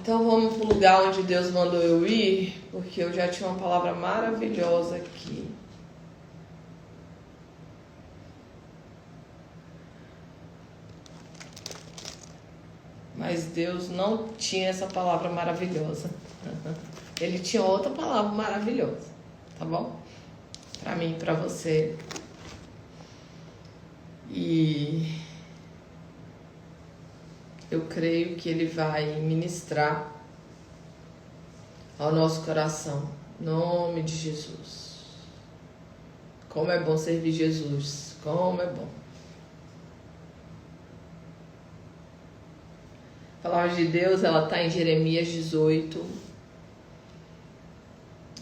Então vamos para o lugar onde Deus mandou eu ir, porque eu já tinha uma palavra maravilhosa aqui. Mas Deus não tinha essa palavra maravilhosa. Ele tinha outra palavra maravilhosa, tá bom? Para mim, para você. E eu creio que Ele vai ministrar ao nosso coração. Em nome de Jesus. Como é bom servir Jesus. Como é bom. A palavra de Deus, ela está em Jeremias 18.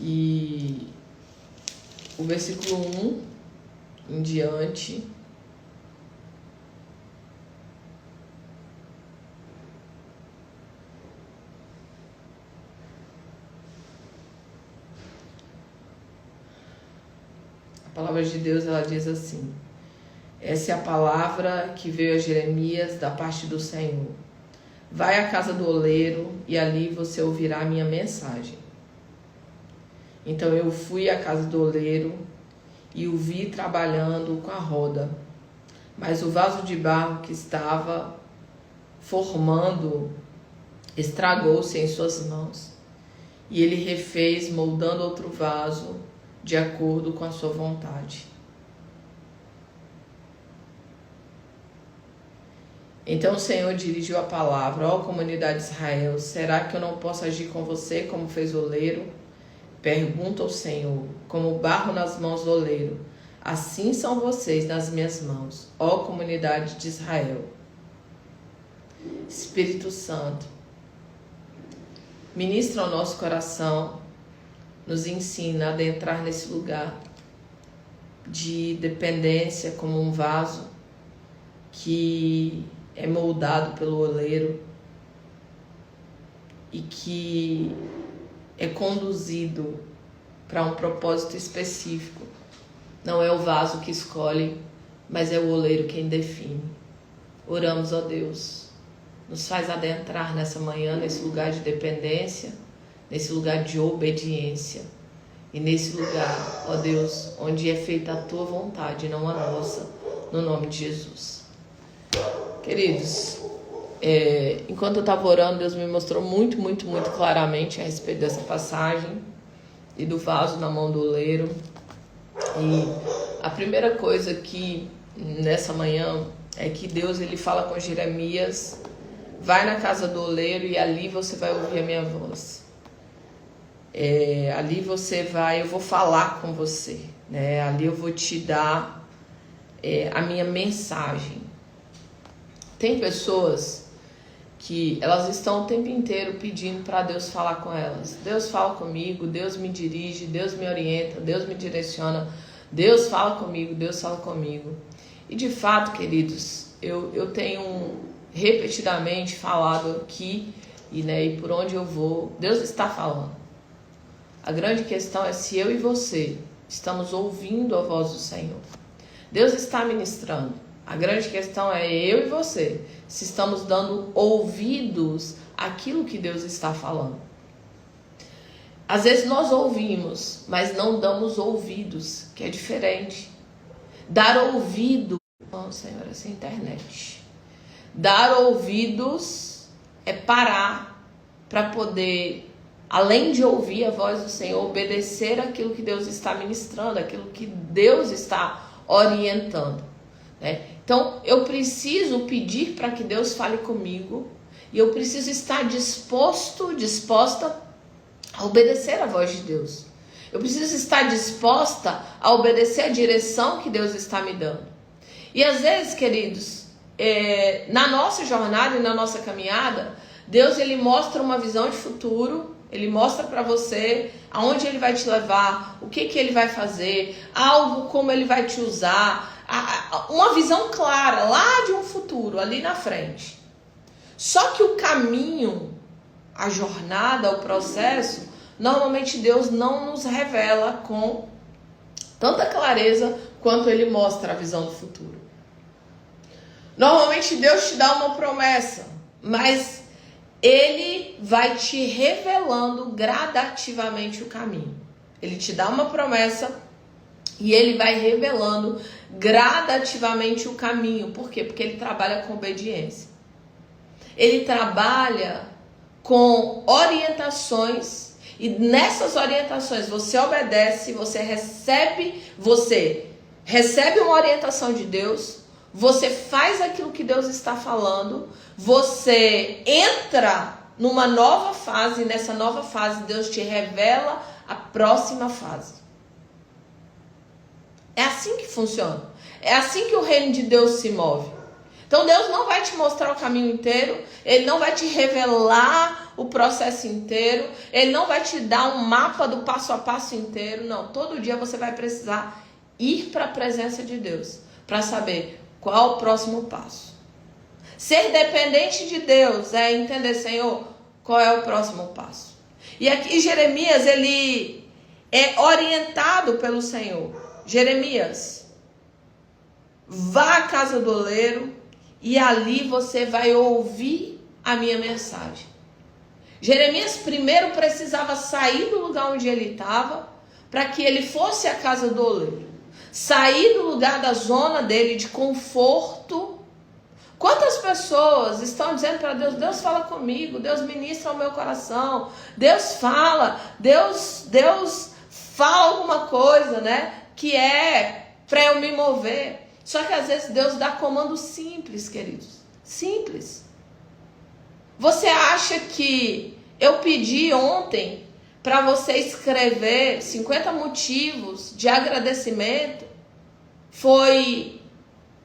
E o versículo 1 em diante. A palavra de Deus, ela diz assim: essa é a palavra que veio a Jeremias da parte do Senhor. Vai à casa do oleiro e ali você ouvirá a minha mensagem. Então eu fui à casa do oleiro e o vi trabalhando com a roda, mas o vaso de barro que estava formando estragou-se em suas mãos. E ele refez, moldando outro vaso de acordo com a sua vontade. Então o Senhor dirigiu a palavra: ó comunidade de Israel, será que eu não posso agir com você como fez o oleiro? Pergunta ao Senhor: como barro nas mãos do oleiro, assim são vocês nas minhas mãos, ó comunidade de Israel. Espírito Santo, ministra ao nosso coração, nos ensina a adentrar nesse lugar de dependência como um vaso que é moldado pelo oleiro e que é conduzido para um propósito específico. Não é o vaso que escolhe, mas é o oleiro quem define. Oramos, ó Deus, nos faz adentrar nessa manhã, nesse lugar de dependência, nesse lugar de obediência. E nesse lugar, ó Deus, onde é feita a Tua vontade, não a nossa, no nome de Jesus. Queridos, enquanto eu estava orando, Deus me mostrou muito claramente a respeito dessa passagem e do vaso na mão do oleiro. E a primeira coisa que nessa manhã é que Deus, ele fala com Jeremias: vai na casa do oleiro e ali você vai ouvir a minha voz. Ali eu vou falar com você, né? Ali eu vou te dar a minha mensagem. Tem pessoas que elas estão o tempo inteiro pedindo para Deus falar com elas. Deus fala comigo, Deus me dirige, Deus me orienta, Deus me direciona, Deus fala comigo, Deus fala comigo. E de fato, queridos, eu tenho repetidamente falado aqui e por onde eu vou, Deus está falando. A grande questão é se eu e você estamos ouvindo a voz do Senhor. Deus está ministrando. A grande questão é eu e você, se estamos dando ouvidos àquilo que Deus está falando. Às vezes nós ouvimos, mas não damos ouvidos, que é diferente. Dar ouvido, Senhor, essa internet. Dar ouvidos é parar para poder, além de ouvir a voz do Senhor, obedecer aquilo que Deus está ministrando, aquilo que Deus está orientando, né? Então, eu preciso pedir para que Deus fale comigo e eu preciso estar disposta a obedecer a voz de Deus. Eu preciso estar disposta a obedecer a direção que Deus está me dando. E às vezes, queridos, na nossa jornada e na nossa caminhada, Deus, ele mostra uma visão de futuro, ele mostra para você aonde ele vai te levar, o que ele vai fazer, algo como ele vai te usar, uma visão clara lá de um futuro, ali na frente. Só que o caminho, a jornada, o processo, normalmente Deus não nos revela com tanta clareza quanto ele mostra a visão do futuro. Normalmente Deus te dá uma promessa, mas Ele vai te revelando gradativamente o caminho. Ele te dá uma promessa e ele vai revelando gradativamente o caminho. Por quê? Porque ele trabalha com obediência. Ele trabalha com orientações e nessas orientações você obedece, você recebe uma orientação de Deus, você faz aquilo que Deus está falando, você entra numa nova fase, e nessa nova fase Deus te revela a próxima fase. É assim que funciona. É assim que o reino de Deus se move. Então Deus não vai te mostrar o caminho inteiro, Ele não vai te revelar o processo inteiro, Ele não vai te dar um mapa do passo a passo inteiro, não. Todo dia você vai precisar ir para a presença de Deus para saber qual o próximo passo. Ser dependente de Deus é entender, Senhor, qual é o próximo passo. E aqui Jeremias, ele é orientado pelo Senhor. Jeremias, vá à casa do oleiro e ali você vai ouvir a minha mensagem. Jeremias primeiro precisava sair do lugar onde ele estava para que ele fosse à casa do oleiro. Sair do lugar da zona dele de conforto. Quantas pessoas estão dizendo para Deus, Deus fala comigo, Deus ministra ao meu coração, Deus fala, Deus fala alguma coisa, né, que é para eu me mover. Só que às vezes Deus dá comando simples, queridos, simples. Você acha que eu pedi ontem para você escrever 50 motivos de agradecimento foi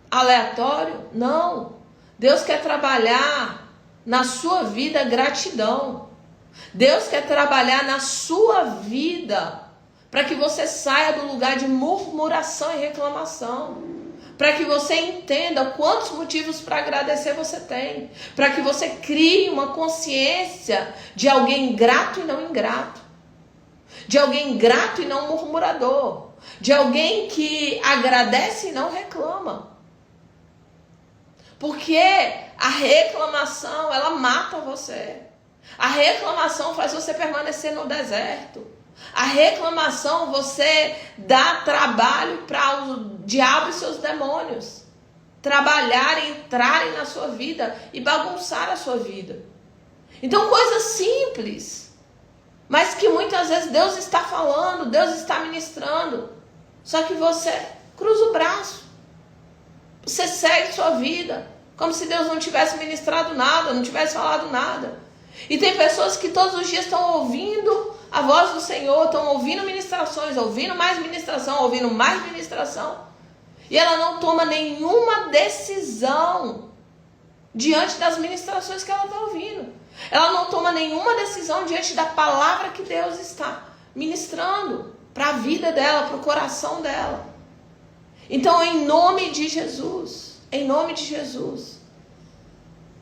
aleatório? Não. Deus quer trabalhar na sua vida gratidão. Deus quer trabalhar na sua vida para que você saia do lugar de murmuração e reclamação. Para que você entenda quantos motivos para agradecer você tem. Para que você crie uma consciência de alguém grato e não ingrato. De alguém grato e não murmurador. De alguém que agradece e não reclama. Porque a reclamação, ela mata você. A reclamação faz você permanecer no deserto. A reclamação, você dá trabalho para o diabo e seus demônios trabalharem, entrarem na sua vida e bagunçar a sua vida. Então, coisas simples, mas que muitas vezes Deus está falando, Deus está ministrando. Só que você cruza o braço. Você segue sua vida como se Deus não tivesse ministrado nada, não tivesse falado nada. E tem pessoas que todos os dias estão ouvindo a voz do Senhor, estão ouvindo ministrações, ouvindo mais ministração, ouvindo mais ministração. E ela não toma nenhuma decisão diante das ministrações que ela está ouvindo. Ela não toma nenhuma decisão diante da palavra que Deus está ministrando para a vida dela, para o coração dela. Então, em nome de Jesus,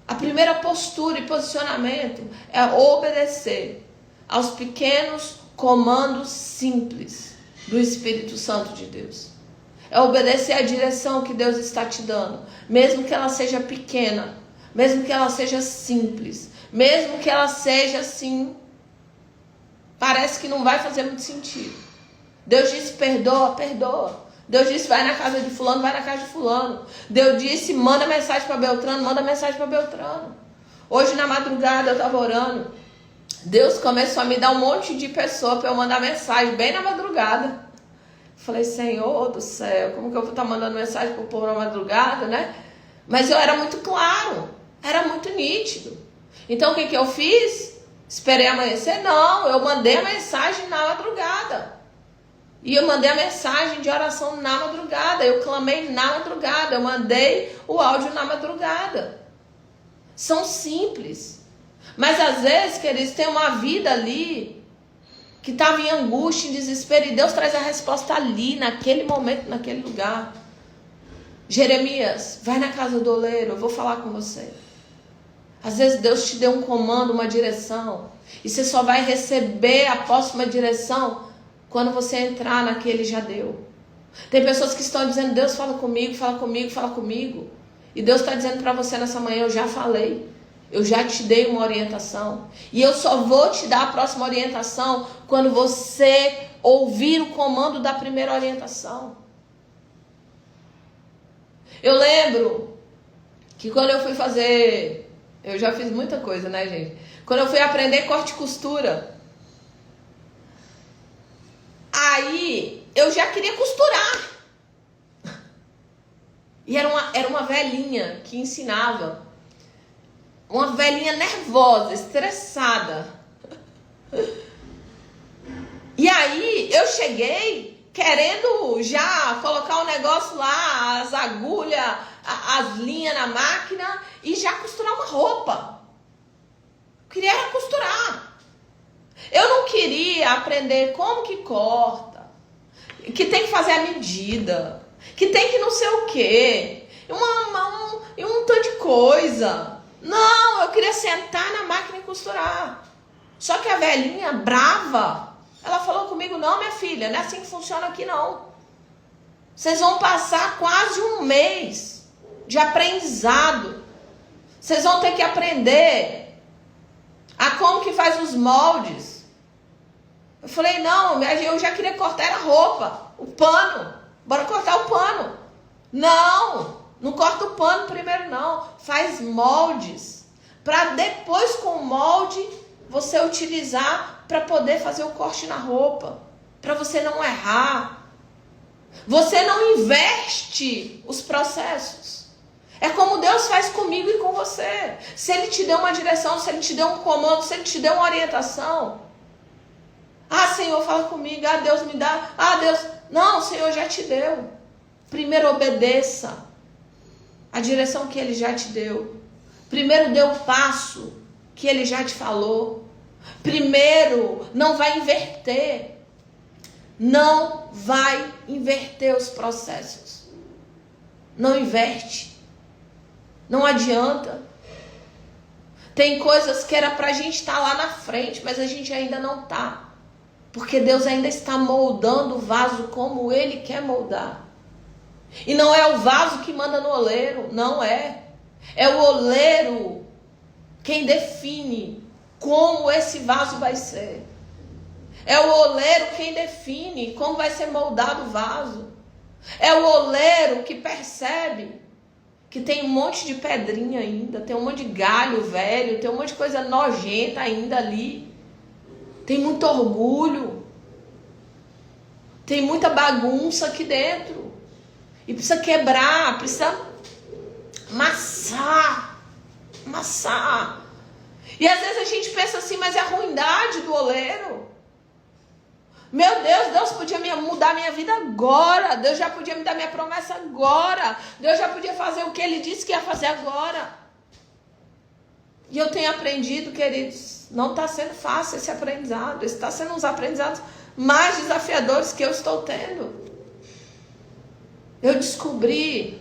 a primeira postura e posicionamento é obedecer aos pequenos comandos simples do Espírito Santo de Deus. É obedecer à direção que Deus está te dando, mesmo que ela seja pequena, mesmo que ela seja simples, mesmo que ela seja assim, parece que não vai fazer muito sentido. Deus disse perdoa, perdoa. Deus disse vai na casa de fulano, vai na casa de fulano. Deus disse manda mensagem para Beltrano, manda mensagem para Beltrano. Hoje na madrugada eu estava orando. Deus começou a me dar um monte de pessoa para eu mandar mensagem bem na madrugada. Falei, Senhor do céu, como que eu vou estar mandando mensagem para o povo na madrugada, né? Mas eu era muito claro, era muito nítido. Então o que eu fiz? Esperei amanhecer? Não, eu mandei a mensagem na madrugada. E eu mandei a mensagem de oração na madrugada. Eu clamei na madrugada. Eu mandei o áudio na madrugada. São simples. Mas às vezes, queridos, tem uma vida ali que estava em angústia, em desespero. E Deus traz a resposta ali, naquele momento, naquele lugar. Jeremias, vai na casa do oleiro. Eu vou falar com você. Às vezes Deus te deu um comando, uma direção. E você só vai receber a próxima direção quando você entrar naquele já deu. Tem pessoas que estão dizendo, Deus fala comigo, fala comigo, fala comigo. E Deus está dizendo para você nessa manhã, eu já falei. Eu já te dei uma orientação. E eu só vou te dar a próxima orientação quando você ouvir o comando da primeira orientação. Eu lembro que quando eu fui fazer... Eu já fiz muita coisa, né, gente? Quando eu fui aprender corte e costura, aí eu já queria costurar. E era uma velhinha que ensinava. Uma velhinha nervosa, estressada. E aí eu cheguei querendo já colocar o negócio lá, as agulhas, as linhas na máquina e já costurar uma roupa. Eu queria era costurar. Eu não queria aprender como que corta, que tem que fazer a medida, que tem que não sei o quê, um tanto de coisa. Não, eu queria sentar na máquina e costurar. Só que a velhinha, brava, ela falou comigo, não, minha filha, não é assim que funciona aqui, não. Vocês vão passar quase um mês de aprendizado. Vocês vão ter que aprender a como que faz os moldes. Eu falei, não, eu já queria cortar a roupa, o pano. Bora cortar o pano. Não corta o pano primeiro, não. Faz moldes. Para depois, com o molde, você utilizar para poder fazer o corte na roupa. Para você não errar. Você não inverte os processos. É como Deus faz comigo e com você. Se Ele te deu uma direção, se Ele te deu um comando, se Ele te deu uma orientação. Ah, Senhor, fala comigo. Ah, Deus me dá. Ah, Deus... Não, o Senhor já te deu. Primeiro obedeça a direção que Ele já te deu. Primeiro dê o passo que Ele já te falou. Primeiro, não vai inverter. Não vai inverter os processos. Não inverte. Não adianta. Tem coisas que era pra gente estar lá na frente, mas a gente ainda não tá. Porque Deus ainda está moldando o vaso como Ele quer moldar. E não é o vaso que manda no oleiro, não é. É o oleiro quem define como esse vaso vai ser. É o oleiro quem define como vai ser moldado o vaso. É o oleiro que percebe que tem um monte de pedrinha ainda, tem um monte de galho velho, tem um monte de coisa nojenta ainda ali. Tem muito orgulho. Tem muita bagunça aqui dentro. E precisa quebrar, precisa amassar. E às vezes a gente pensa assim, mas é a ruindade do oleiro. Meu Deus, Deus podia mudar minha vida agora. Deus já podia me dar minha promessa agora. Deus já podia fazer o que Ele disse que ia fazer agora. E eu tenho aprendido, queridos, não está sendo fácil esse aprendizado. Está sendo uns aprendizados mais desafiadores que eu estou tendo. Eu descobri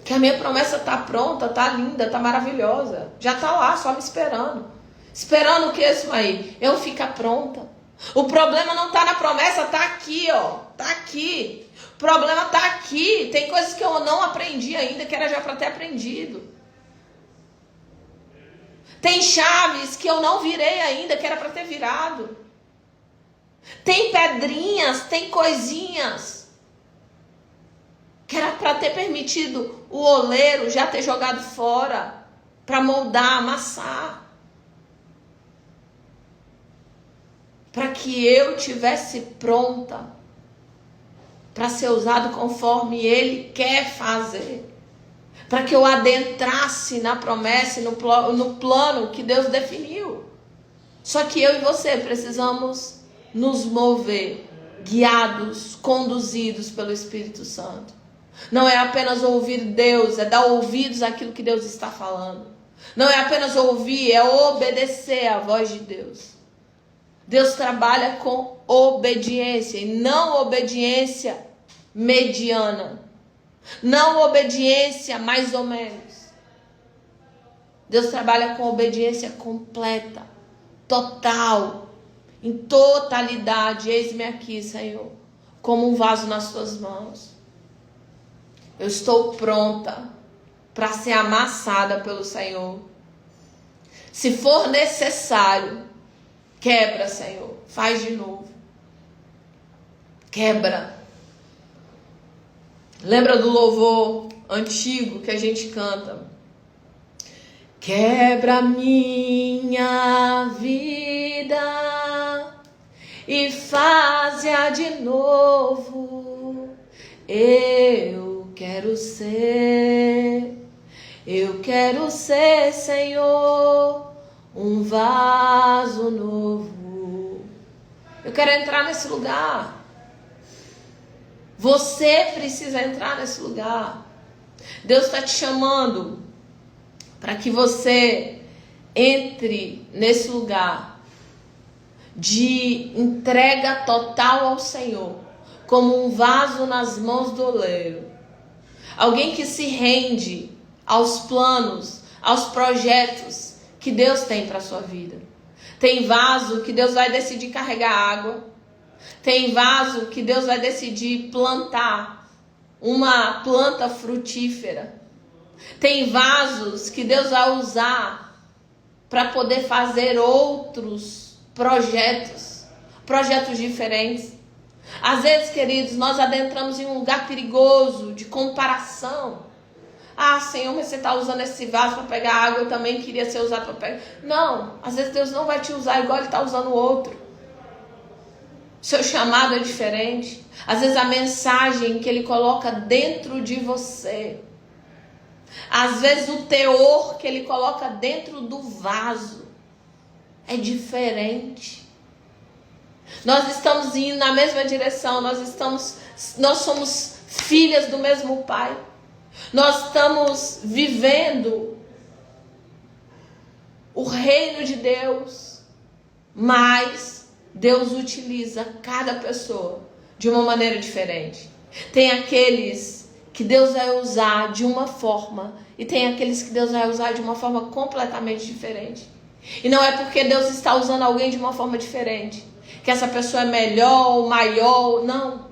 que a minha promessa está pronta, está linda, está maravilhosa. Já está lá, só me esperando. Esperando o que isso aí? Eu ficar pronta. O problema não está na promessa, está aqui, ó. Está aqui. O problema está aqui. Tem coisas que eu não aprendi ainda, que era já para ter aprendido. Tem chaves que eu não virei ainda, que era para ter virado. Tem pedrinhas, tem coisinhas que era para ter permitido o oleiro já ter jogado fora, para moldar, amassar. Para que eu tivesse pronta para ser usado conforme Ele quer fazer. Para que eu adentrasse na promessa e no plano que Deus definiu. Só que eu e você precisamos nos mover, guiados, conduzidos pelo Espírito Santo. Não é apenas ouvir Deus, é dar ouvidos àquilo que Deus está falando. Não é apenas ouvir, é obedecer à voz de Deus. Deus trabalha com obediência e não obediência mediana. Não obediência mais ou menos. Deus trabalha com obediência completa, total, em totalidade. Eis-me aqui, Senhor, como um vaso nas tuas mãos. Eu estou pronta para ser amassada pelo Senhor. Se for necessário, quebra, Senhor. Faz de novo. Quebra. Lembra do louvor antigo que a gente canta? Quebra minha vida e faz-a de novo. Eu quero ser, Senhor, um vaso novo. Eu quero entrar nesse lugar. Você precisa entrar nesse lugar. Deus está te chamando para que você entre nesse lugar de entrega total ao Senhor, como um vaso nas mãos do oleiro. Alguém que se rende aos planos, aos projetos que Deus tem para a sua vida. Tem vaso que Deus vai decidir carregar água. Tem vaso que Deus vai decidir plantar uma planta frutífera. Tem vasos que Deus vai usar para poder fazer outros projetos diferentes. Às vezes, queridos, nós adentramos em um lugar perigoso de comparação. Ah, Senhor, mas você está usando esse vaso para pegar água, eu também queria ser usado para pegar. Não, às vezes Deus não vai te usar igual Ele está usando o outro. Seu chamado é diferente. Às vezes a mensagem que Ele coloca dentro de você, às vezes o teor que Ele coloca dentro do vaso é diferente. Nós estamos indo na mesma direção, nós somos filhas do mesmo Pai. Nós estamos vivendo o reino de Deus, mas Deus utiliza cada pessoa de uma maneira diferente. Tem aqueles que Deus vai usar de uma forma e tem aqueles que Deus vai usar de uma forma completamente diferente. E não é porque Deus está usando alguém de uma forma diferente que essa pessoa é melhor ou maior. Não.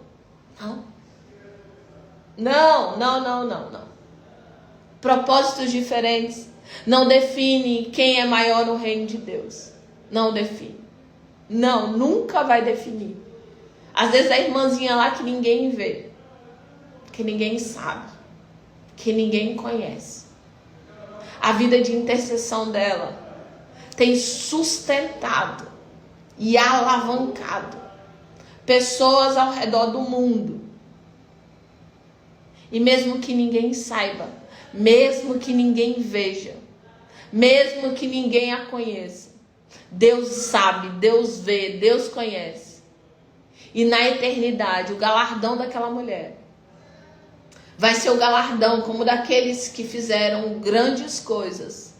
Propósitos diferentes não definem quem é maior no reino de Deus. Não define. Não, nunca vai definir. Às vezes a irmãzinha lá que ninguém vê, que ninguém sabe, que ninguém conhece. A vida de intercessão dela tem sustentado e alavancado pessoas ao redor do mundo. E mesmo que ninguém saiba, mesmo que ninguém veja, mesmo que ninguém a conheça, Deus sabe, Deus vê, Deus conhece. E na eternidade, o galardão daquela mulher vai ser o galardão como daqueles que fizeram grandes coisas,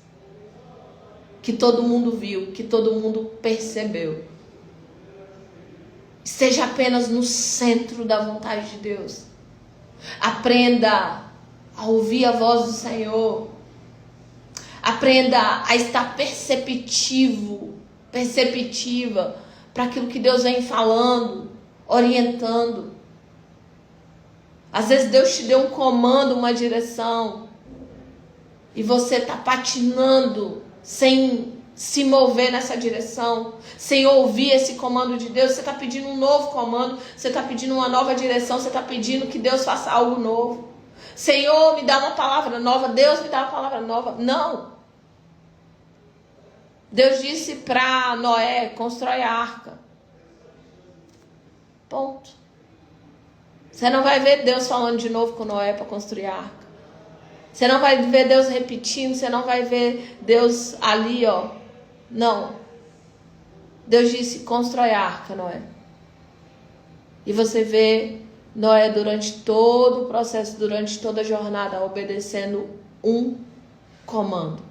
que todo mundo viu, que todo mundo percebeu. Esteja apenas no centro da vontade de Deus. Aprenda a ouvir a voz do Senhor. Aprenda a estar perceptiva para aquilo que Deus vem falando, orientando. Às vezes Deus te deu um comando, uma direção, e você está patinando sem se mover nessa direção, sem ouvir esse comando de Deus. Você está pedindo um novo comando, você está pedindo uma nova direção, você está pedindo que Deus faça algo novo. Senhor, me dá uma palavra nova. Deus, me dá uma palavra nova. Não. Deus disse para Noé: constrói a arca. Ponto. Você não vai ver Deus falando de novo com Noé para construir a arca. Você não vai ver Deus repetindo, você não vai ver Deus ali, ó. Não. Deus disse: constrói a arca, Noé. E você vê Noé durante todo o processo, durante toda a jornada, obedecendo um comando.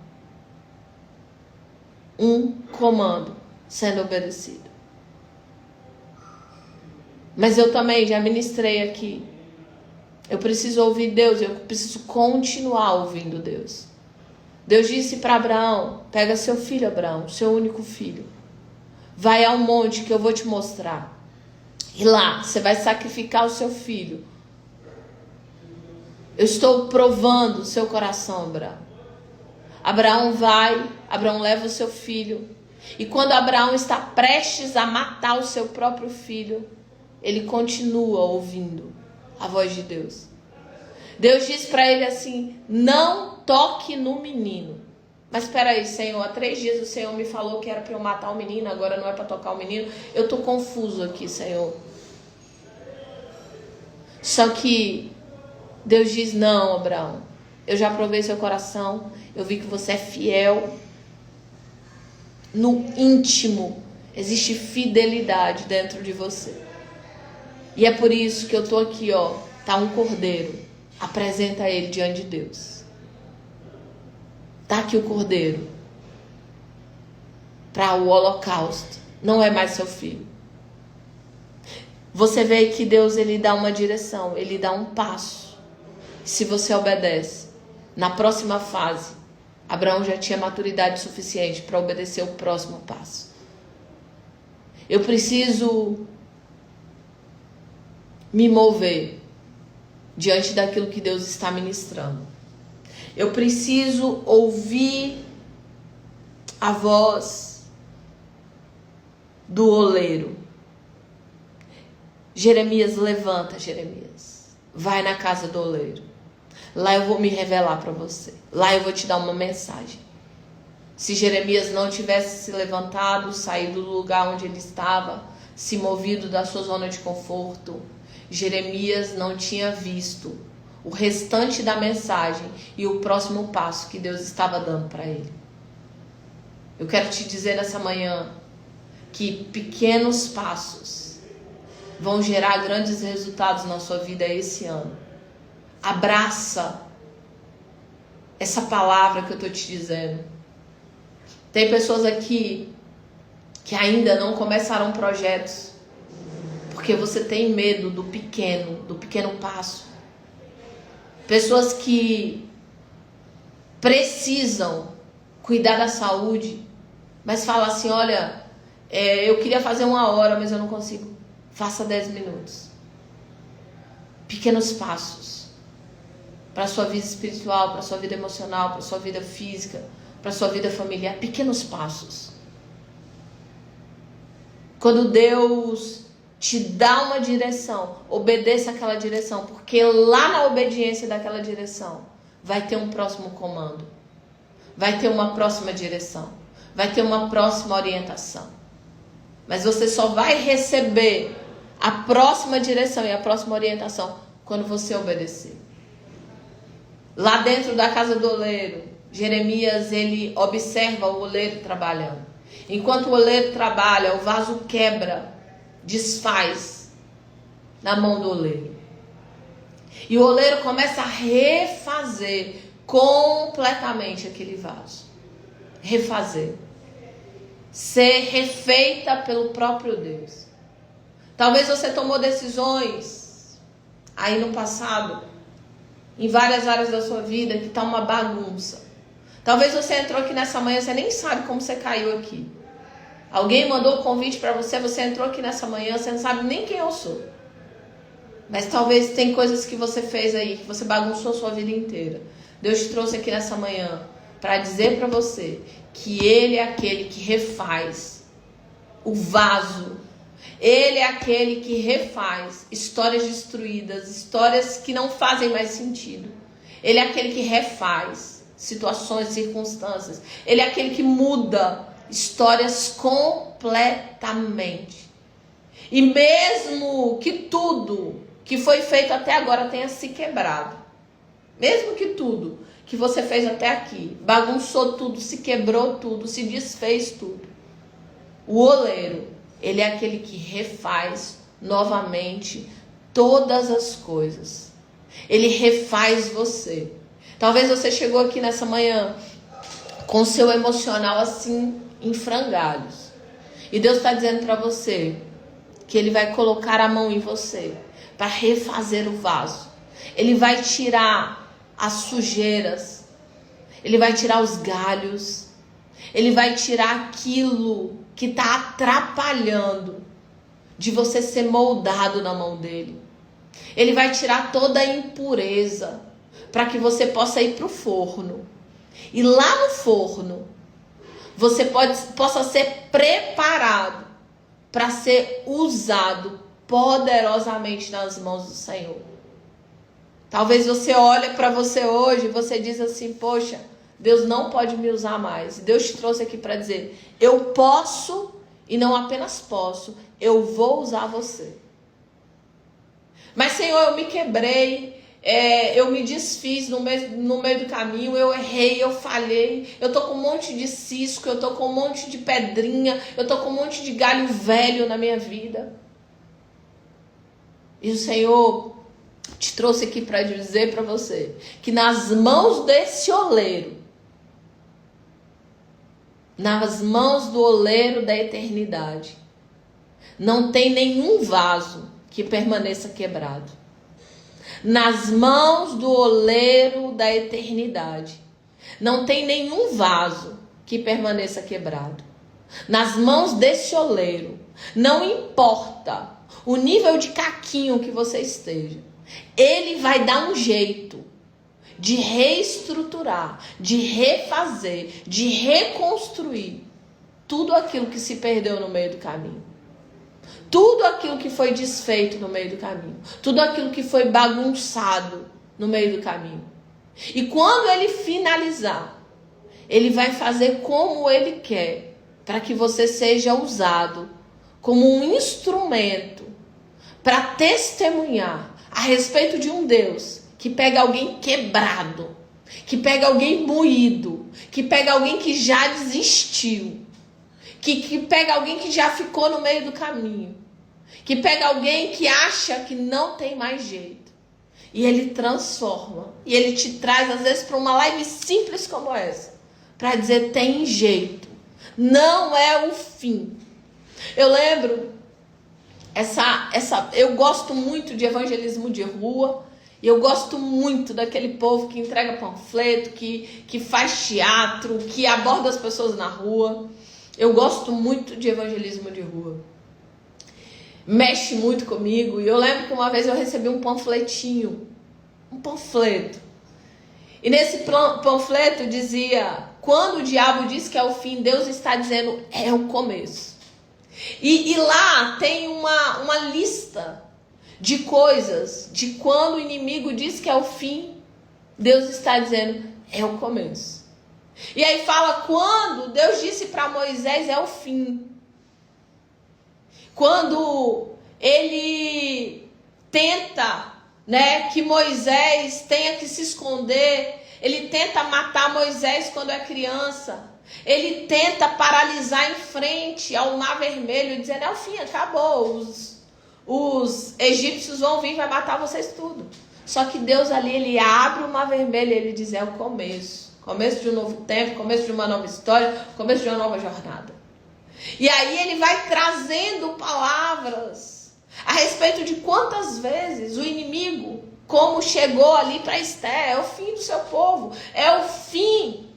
Um comando sendo obedecido. Mas eu também já ministrei aqui. Eu preciso ouvir Deus, eu preciso continuar ouvindo Deus. Deus disse para Abraão: pega seu filho, Abraão, seu único filho. Vai ao monte que eu vou te mostrar. E lá você vai sacrificar o seu filho. Eu estou provando o seu coração, Abraão. Abraão vai, Abraão leva o seu filho. E quando Abraão está prestes a matar o seu próprio filho, ele continua ouvindo a voz de Deus. Deus diz para ele assim: não toque no menino. Mas espera aí, Senhor, há 3 dias o Senhor me falou que era para eu matar o menino, agora não é para tocar o menino. Eu estou confuso aqui, Senhor. Só que Deus diz: não, Abraão, eu já provei seu coração, eu vi que você é fiel. No íntimo existe fidelidade dentro de você. E é por isso que eu estou aqui, ó. Tá um cordeiro. Apresenta ele diante de Deus. Tá aqui o cordeiro. Para o holocausto. Não é mais seu filho. Você vê que Deus, ele dá uma direção. Ele dá um passo. Se você obedece. Na próxima fase, Abraão já tinha maturidade suficiente para obedecer o próximo passo. Eu preciso me mover diante daquilo que Deus está ministrando. Eu preciso ouvir a voz do oleiro. Jeremias, levanta, Jeremias. Vai na casa do oleiro. Lá eu vou me revelar para você. Lá eu vou te dar uma mensagem. Se Jeremias não tivesse se levantado, saído do lugar onde ele estava, se movido da sua zona de conforto, Jeremias não tinha visto o restante da mensagem e o próximo passo que Deus estava dando para ele. Eu quero te dizer nessa manhã que pequenos passos vão gerar grandes resultados na sua vida esse ano. Abraça essa palavra que eu estou te dizendo. Tem pessoas aqui que ainda não começaram projetos porque você tem medo do pequeno passo. Pessoas que precisam cuidar da saúde, mas falam assim: olha, eu queria fazer 1 hora, mas eu não consigo. Faça 10 minutos. Pequenos passos para a sua vida espiritual, para a sua vida emocional, para a sua vida física, para a sua vida familiar. Pequenos passos. Quando Deus te dá uma direção, obedeça aquela direção, porque lá na obediência daquela direção vai ter um próximo comando, vai ter uma próxima direção, vai ter uma próxima orientação. Mas você só vai receber a próxima direção e a próxima orientação quando você obedecer. Lá dentro da casa do oleiro, Jeremias, ele observa o oleiro trabalhando. Enquanto o oleiro trabalha, o vaso quebra, desfaz na mão do oleiro. E o oleiro começa a refazer completamente aquele vaso. Refazer. Ser refeita pelo próprio Deus. Talvez você tomou decisões aí no passado, em várias áreas da sua vida, que está uma bagunça. Talvez você entrou aqui nessa manhã, você nem sabe como você caiu aqui. Alguém mandou o convite para você, você entrou aqui nessa manhã, você não sabe nem quem eu sou. Mas talvez tem coisas que você fez aí, que você bagunçou a sua vida inteira. Deus te trouxe aqui nessa manhã para dizer para você que Ele é aquele que refaz o vaso. Ele é aquele que refaz histórias destruídas, histórias que não fazem mais sentido. Ele é aquele que refaz situações, circunstâncias. Ele é aquele que muda histórias completamente. E mesmo que tudo que foi feito até agora tenha se quebrado, mesmo que tudo que você fez até aqui bagunçou tudo, se quebrou tudo, se desfez tudo, o oleiro, ele é aquele que refaz novamente todas as coisas. Ele refaz você. Talvez você chegou aqui nessa manhã com seu emocional assim em frangalhos. E Deus está dizendo para você que Ele vai colocar a mão em você para refazer o vaso. Ele vai tirar as sujeiras. Ele vai tirar os galhos. Ele vai tirar aquilo que está atrapalhando de você ser moldado na mão dele. Ele vai tirar toda a impureza para que você possa ir para o forno. E lá no forno, você possa ser preparado para ser usado poderosamente nas mãos do Senhor. Talvez você olhe para você hoje e você diz assim, poxa, Deus não pode me usar mais. Deus te trouxe aqui para dizer, eu posso e não apenas posso, eu vou usar você. Mas Senhor, eu me quebrei, eu me desfiz no meio do caminho, eu errei, eu falhei, eu tô com um monte de cisco, eu tô com um monte de pedrinha, eu tô com um monte de galho velho na minha vida. E o Senhor te trouxe aqui para dizer para você que nas mãos desse oleiro, nas mãos do oleiro da eternidade, não tem nenhum vaso que permaneça quebrado. Nas mãos do oleiro da eternidade, não tem nenhum vaso que permaneça quebrado. Nas mãos desse oleiro, não importa o nível de caquinho que você esteja, ele vai dar um jeito de reestruturar, de refazer, de reconstruir tudo aquilo que se perdeu no meio do caminho. Tudo aquilo que foi desfeito no meio do caminho. Tudo aquilo que foi bagunçado no meio do caminho. E quando ele finalizar, ele vai fazer como ele quer, para que você seja usado como um instrumento para testemunhar a respeito de um Deus que pega alguém quebrado, que pega alguém moído, que pega alguém que já desistiu, que pega alguém que já ficou no meio do caminho, que pega alguém que acha que não tem mais jeito, e ele transforma, e ele te traz às vezes para uma live simples como essa, para dizer, tem jeito, não é o fim. Eu lembro, eu gosto muito de evangelismo de rua, e eu gosto muito daquele povo que entrega panfleto, que faz teatro, que aborda as pessoas na rua. Eu gosto muito de evangelismo de rua. Mexe muito comigo. E eu lembro que uma vez eu recebi um panfletinho. Um panfleto. E nesse panfleto dizia, quando o diabo diz que é o fim, Deus está dizendo, é o começo. E lá tem uma lista de coisas, de quando o inimigo diz que é o fim, Deus está dizendo, é o começo. E aí fala quando Deus disse para Moisés, é o fim. Quando ele tenta, que Moisés tenha que se esconder, ele tenta matar Moisés quando é criança, ele tenta paralisar em frente ao Mar Vermelho, dizendo, é o fim, acabou, os egípcios vão vir e vai matar vocês tudo. Só que Deus ali, ele abre o Mar Vermelho e ele diz, é o começo. Começo de um novo tempo, começo de uma nova história, começo de uma nova jornada. E aí ele vai trazendo palavras a respeito de quantas vezes o inimigo, como chegou ali para Esther, é o fim do seu povo, é o fim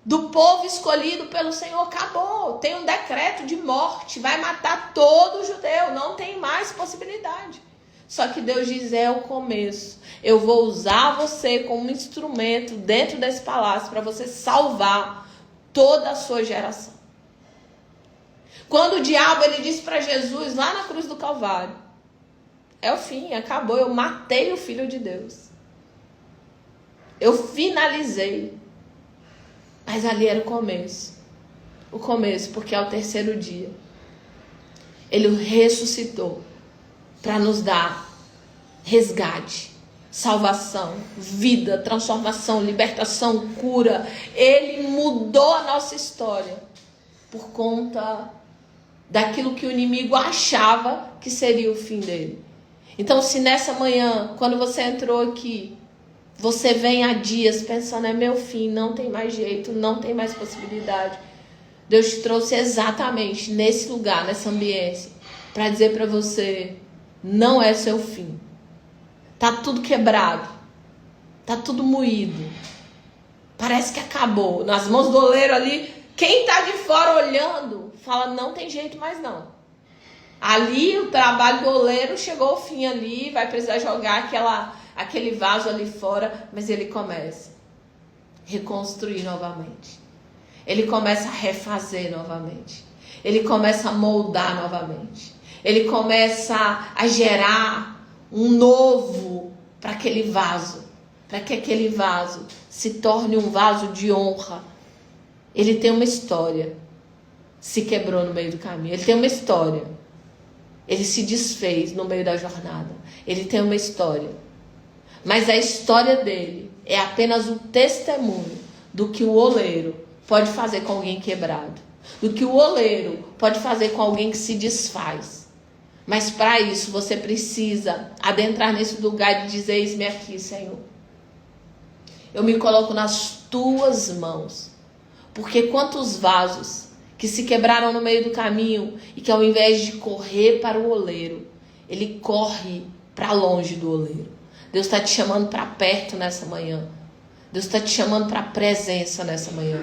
do povo escolhido pelo Senhor, acabou, tem um decreto de morte, vai matar todo judeu, não tem mais possibilidade. Só que Deus diz, é o começo, eu vou usar você como um instrumento dentro desse palácio para você salvar toda a sua geração. Quando o diabo ele disse para Jesus lá na cruz do Calvário, é o fim, acabou, eu matei o Filho de Deus, eu finalizei. Mas ali era o começo, porque ao terceiro dia, ele ressuscitou para nos dar resgate, salvação, vida, transformação, libertação, cura. Ele mudou a nossa história por conta daquilo que o inimigo achava que seria o fim dele. Então, se nessa manhã, quando você entrou aqui, você vem há dias pensando, é meu fim, não tem mais jeito, não tem mais possibilidade. Deus te trouxe exatamente nesse lugar, nessa ambiência, para dizer para você, não é seu fim. Tá tudo quebrado, tá tudo moído. Parece que acabou. Nas mãos do oleiro ali, quem tá de fora olhando, fala, não tem jeito mais não. Ali o trabalho do oleiro chegou ao fim ali, vai precisar jogar aquele vaso ali fora, mas ele começa a reconstruir novamente. Ele começa a refazer novamente. Ele começa a moldar novamente. Ele começa a gerar um novo para aquele vaso. Para que aquele vaso se torne um vaso de honra. Ele tem uma história. Se quebrou no meio do caminho. Ele tem uma história. Ele se desfez no meio da jornada. Ele tem uma história. Mas a história dele é apenas um testemunho do que o oleiro pode fazer com alguém quebrado. Do que o oleiro pode fazer com alguém que se desfaz. Mas para isso você precisa adentrar nesse lugar de dizer: eis-me aqui, Senhor. Eu me coloco nas tuas mãos. Porque quantos vasos que se quebraram no meio do caminho e que ao invés de correr para o oleiro, ele corre para longe do oleiro. Deus está te chamando para perto nessa manhã. Deus está te chamando para a presença nessa manhã.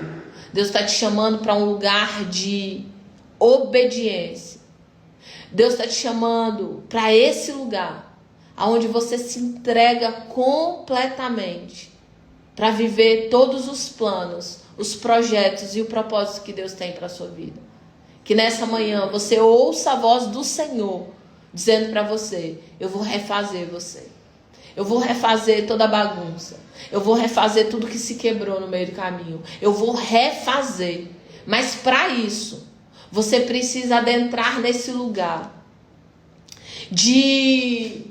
Deus está te chamando para um lugar de obediência. Deus está te chamando para esse lugar onde você se entrega completamente para viver todos os planos, os projetos e o propósito que Deus tem para a sua vida. Que nessa manhã você ouça a voz do Senhor dizendo para você: eu vou refazer você. Eu vou refazer toda a bagunça. Eu vou refazer tudo que se quebrou no meio do caminho. Eu vou refazer. Mas para isso, você precisa adentrar nesse lugar de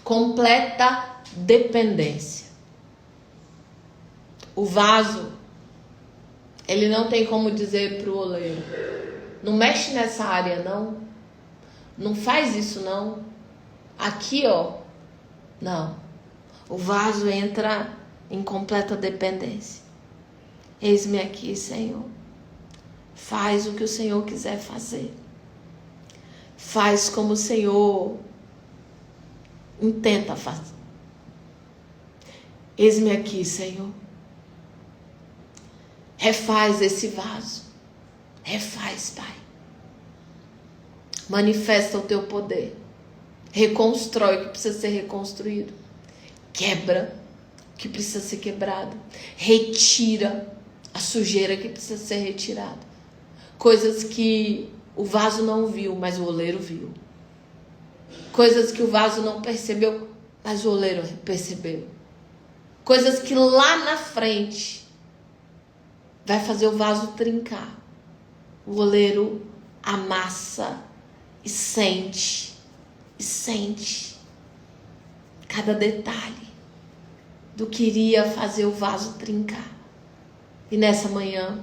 completa dependência. O vaso, ele não tem como dizer para o oleiro: não mexe nessa área não. Não faz isso não. Aqui, ó. Não. O vaso entra em completa dependência. Eis-me aqui, Senhor. Faz o que o Senhor quiser fazer. Faz como o Senhor intenta fazer. Eis-me aqui, Senhor. Refaz esse vaso. Refaz, Pai. Manifesta o teu poder. Reconstrói o que precisa ser reconstruído. Quebra o que precisa ser quebrado. Retira a sujeira que precisa ser retirada. Coisas que o vaso não viu, mas o oleiro viu. Coisas que o vaso não percebeu, mas o oleiro percebeu. Coisas que lá na frente vai fazer o vaso trincar. O oleiro amassa e sente cada detalhe do que iria fazer o vaso trincar. E nessa manhã,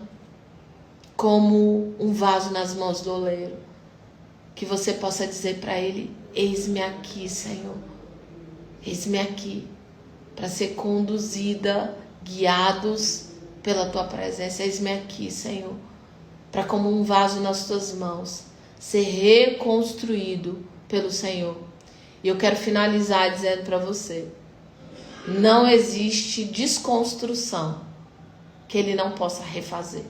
como um vaso nas mãos do oleiro, que você possa dizer para ele: eis-me aqui, Senhor. Eis-me aqui, para ser conduzida, guiados pela tua presença. Eis-me aqui, Senhor, para como um vaso nas tuas mãos, ser reconstruído pelo Senhor. E eu quero finalizar dizendo para você: não existe desconstrução que Ele não possa refazer.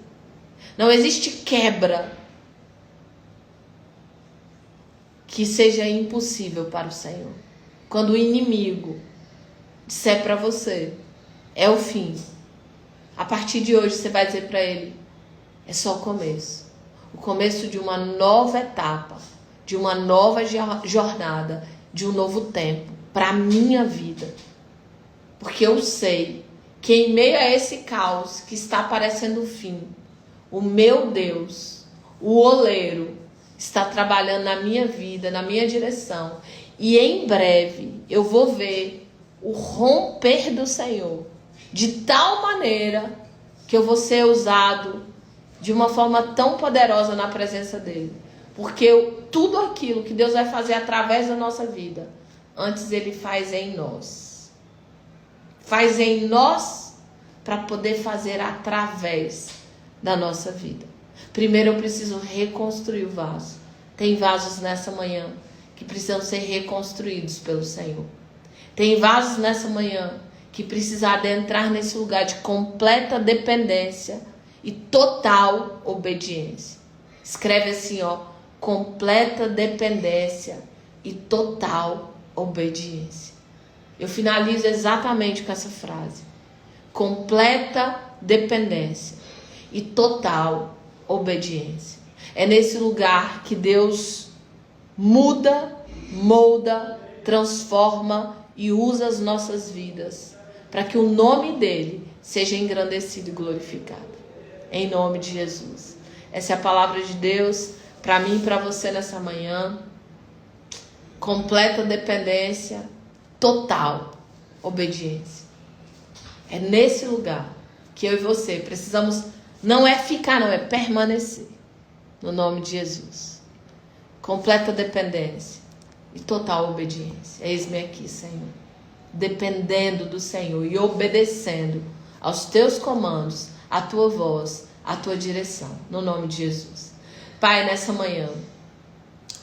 Não existe quebra que seja impossível para o Senhor. Quando o inimigo disser para você: é o fim, a partir de hoje você vai dizer para ele: é só o começo. O começo de uma nova etapa, de uma nova jornada, de um novo tempo para a minha vida. Porque eu sei que em meio a esse caos que está parecendo o fim, o meu Deus, o oleiro, está trabalhando na minha vida, na minha direção. E em breve eu vou ver o romper do Senhor, de tal maneira que eu vou ser usado de uma forma tão poderosa na presença dele. Porque tudo aquilo que Deus vai fazer através da nossa vida, antes Ele faz em nós. Faz em nós para poder fazer através da nossa vida. Primeiro eu preciso reconstruir o vaso. Tem vasos nessa manhã que precisam ser reconstruídos pelo Senhor. Tem vasos nessa manhã que precisam adentrar nesse lugar de completa dependência e total obediência. Escreve assim, ó: completa dependência e total obediência. Eu finalizo exatamente com essa frase. Completa dependência e total obediência. É nesse lugar que Deus muda, molda, transforma e usa as nossas vidas para que o nome dele seja engrandecido e glorificado. Em nome de Jesus. Essa é a palavra de Deus para mim e para você nessa manhã. Completa dependência, total obediência. É nesse lugar que eu e você precisamos, não é ficar, não, é permanecer. No nome de Jesus. Completa dependência e total obediência. Eis-me aqui, Senhor. Dependendo do Senhor e obedecendo aos teus comandos, à tua voz, à tua direção. No nome de Jesus. Pai, nessa manhã,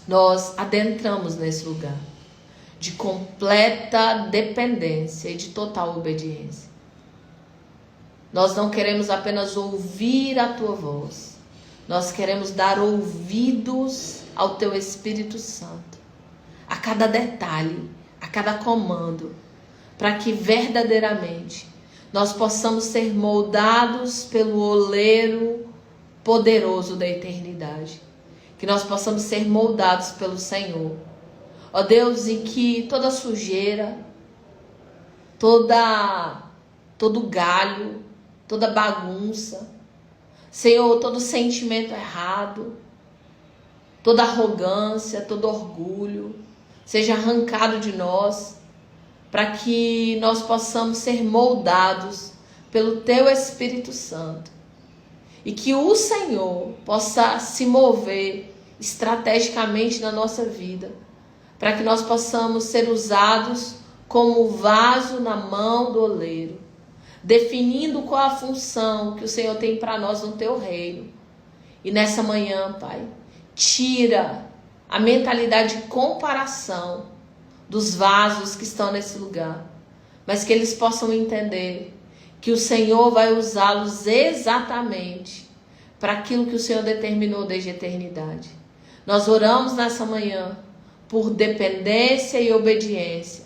nós adentramos nesse lugar de completa dependência e de total obediência. Nós não queremos apenas ouvir a tua voz. Nós queremos dar ouvidos ao teu Espírito Santo. A cada detalhe, a cada comando, para que verdadeiramente nós possamos ser moldados pelo oleiro poderoso da eternidade. Que nós possamos ser moldados pelo Senhor. Ó Deus, e que toda sujeira, todo galho, toda bagunça, Senhor, todo sentimento errado, toda arrogância, todo orgulho, seja arrancado de nós, para que nós possamos ser moldados pelo Teu Espírito Santo. E que o Senhor possa se mover estrategicamente na nossa vida, para que nós possamos ser usados como vaso na mão do oleiro, definindo qual a função que o Senhor tem para nós no Teu reino. E nessa manhã, Pai, tira a mentalidade de comparação dos vasos que estão nesse lugar, mas que eles possam entender que o Senhor vai usá-los exatamente para aquilo que o Senhor determinou desde a eternidade. Nós oramos nessa manhã por dependência e obediência.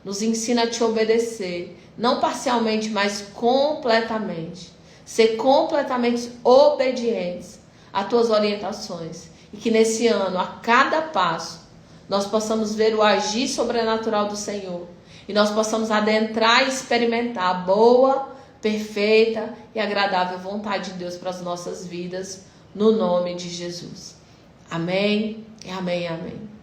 Nos ensina a Te obedecer, não parcialmente, mas completamente. Ser completamente obedientes às Tuas orientações. E que nesse ano, a cada passo, nós possamos ver o agir sobrenatural do Senhor. E nós possamos adentrar e experimentar a boa, perfeita e agradável vontade de Deus para as nossas vidas, no nome de Jesus. Amém, e amém, amém.